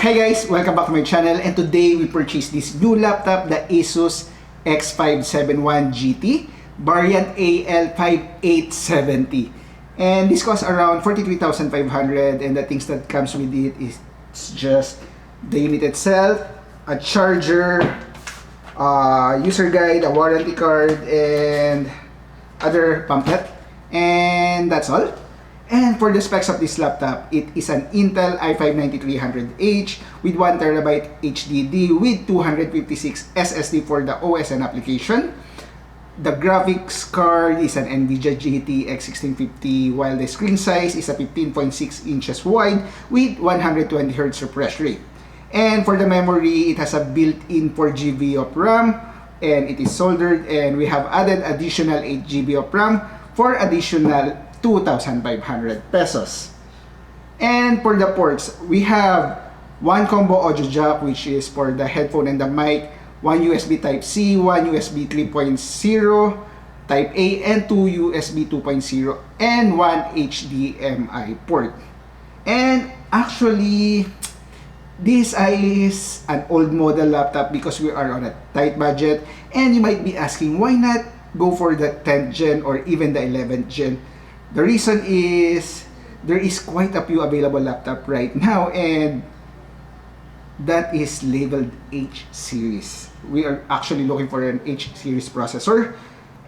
Hi guys, welcome back to my channel, and today we purchased this new laptop, the ASUS X571GT variant AL5870, and this costs around 43,500, and the things that comes with it is just the unit itself, a charger, user guide, a warranty card, and other pamphlet, and that's all. And for the specs of this laptop, it is an Intel i5-9300H with 1TB HDD with 256 SSD for the OS and application. The graphics card is an NVIDIA GTX 1650, while the screen size is a 15.6 inches wide with 120Hz refresh rate. And for the memory, it has a built-in 4GB of RAM, and it is soldered, and we have added additional 8GB of RAM for additional 2,500 pesos. And for the ports, we have one combo audio jack, which is for the headphone and the mic, one USB Type-C, one USB 3.0 Type-A, and two USB 2.0, and one HDMI port. And actually, this is an old model laptop because we are on a tight budget, and you might be asking, why not go for the 10th gen or even the 11th gen? The reason is there is quite a few available laptop right now, and that is labeled H series. We are actually looking for an H series processor,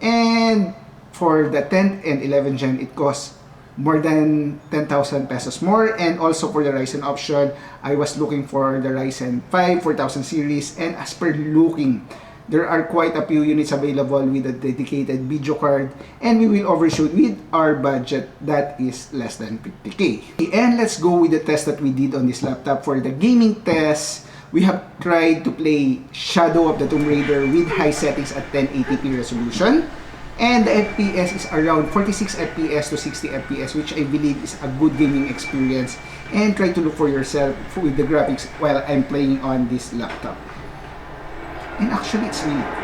and for the 10th and 11th gen, it costs more than 10,000 pesos more. And also for the Ryzen option, I was looking for the Ryzen 5 4000 series, and as per looking, there are quite a few units available with a dedicated video card, and we will overshoot with our budget that is less than 50k. And let's go with the test that we did on this laptop. For the gaming test, we have tried to play Shadow of the Tomb Raider with high settings at 1080p resolution, and the FPS is around 46 FPS to 60 FPS, which I believe is a good gaming experience. And try to look for yourself with the graphics while I'm playing on this laptop. And actually, it's really cool.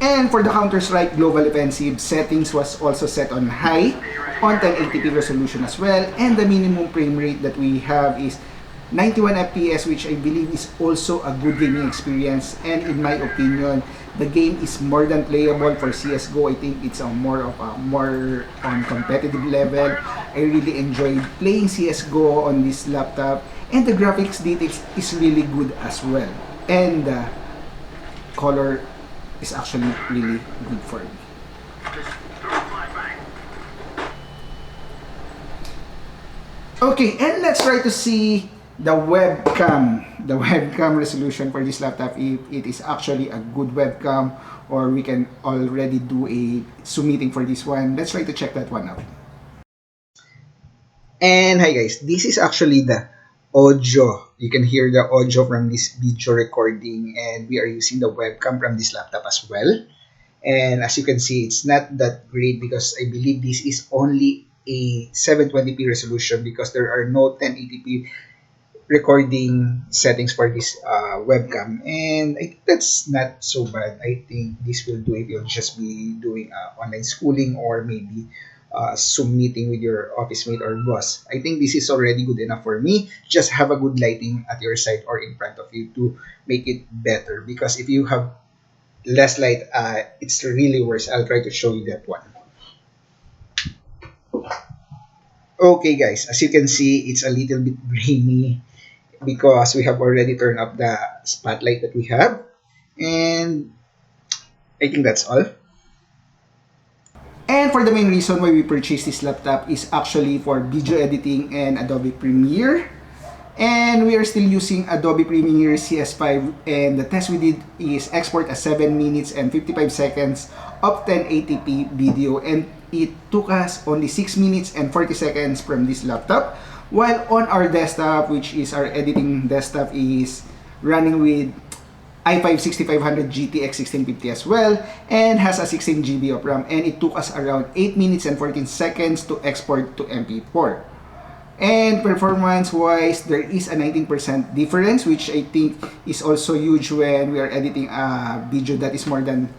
And for the Counter-Strike Global Offensive, settings was also set on high, on 1080p resolution as well, and the minimum frame rate that we have is 91 FPS, which I believe is also a good gaming experience. And in my opinion, the game is more than playable for CSGO. I think it's a more on competitive level. I really enjoyed playing CSGO on this laptop, and the graphics details is really good as well. And the color is actually really good for me. Okay, and let's try to see the webcam resolution for this laptop, if it is actually a good webcam, or we can already do a Zoom meeting for this one. Let's try to check that one out. And hi guys, this is actually the audio. You can hear the audio from this video recording, and we are using the webcam from this laptop as well. And as you can see, it's not that great because I believe this is only a 720p resolution, because there are no 1080p recording settings for this webcam, and I think that's not so bad. I think this will do if you'll just be doing online schooling, or maybe Zoom meeting with your office mate or boss. I think this is already good enough for me. Just have a good lighting at your side or in front of you to make it better, because if you have less light, it's really worse. I'll try to show you that one. Okay guys, as you can see, it's a little bit grainy because we have already turned up the spotlight that we have, and I think that's all. And for the main reason why we purchased this laptop is actually for video editing and Adobe Premiere, and we are still using Adobe Premiere CS5, and the test we did is export a 7 minutes and 55 seconds of 1080p video, and it took us only 6 minutes and 40 seconds from this laptop, while on our desktop, which is our editing desktop, is running with i5-6500GT X1650 as well, and has a 16GB of RAM, and it took us around 8 minutes and 14 seconds to export to MP4. And performance wise, there is a 19% difference, which I think is also huge when we are editing a video that is more than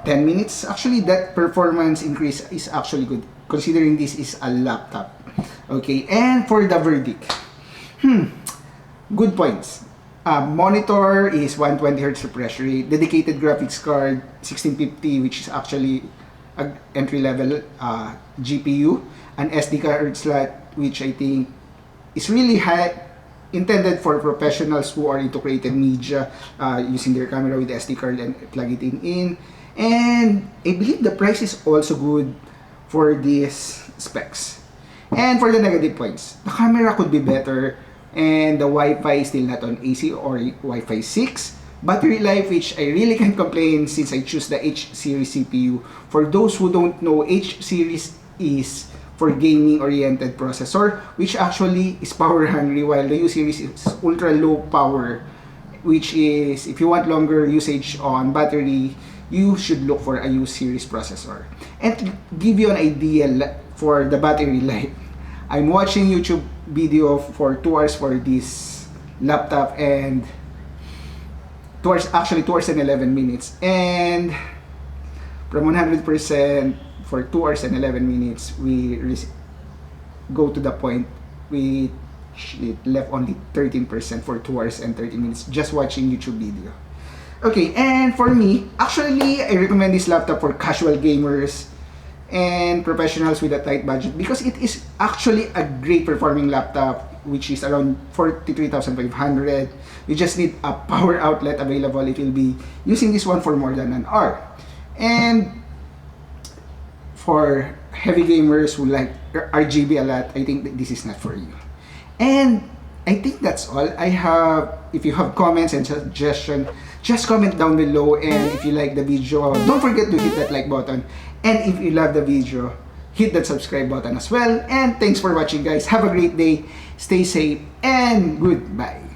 10 minutes. Actually, that performance increase is actually good, considering this is a laptop. Okay, and for the verdict, good points. Monitor is 120Hz refresh rate, dedicated graphics card 1650, which is actually a entry-level GPU, an SD card slot, which I think is really high, intended for professionals who are into creative media, using their camera with SD card and plug it in. And I believe the price is also good for these specs. And for the negative points, the camera could be better, and the Wi-Fi is still not on AC or Wi-Fi 6. Battery life, which I really can't complain since I choose the H series CPU. For those who don't know, H series is for gaming oriented processor, which actually is power hungry, while the U series is ultra low power, which is, if you want longer usage on battery, you should look for a U series processor. And to give you an idea for the battery life, I'm watching YouTube video for 2 hours for this laptop, and 2 hours and 11 minutes, and from 100% for 2 hours and 11 minutes we go to the point we left only 13% for 2 hours and 30 minutes just watching YouTube video. Okay, and for me, actually I recommend this laptop for casual gamers and professionals with a tight budget, because it is actually a great performing laptop, which is around 43,500. You just need a power outlet available. It will be using this one for more than an hour. And for heavy gamers who like RGB a lot, I think that this is not for you. And I think that's all I have. If you have comments and suggestions, just comment down below. And if you like the video, don't forget to hit that like button. And if you love the video, hit that subscribe button as well. And thanks for watching, guys. Have a great day, stay safe, and goodbye.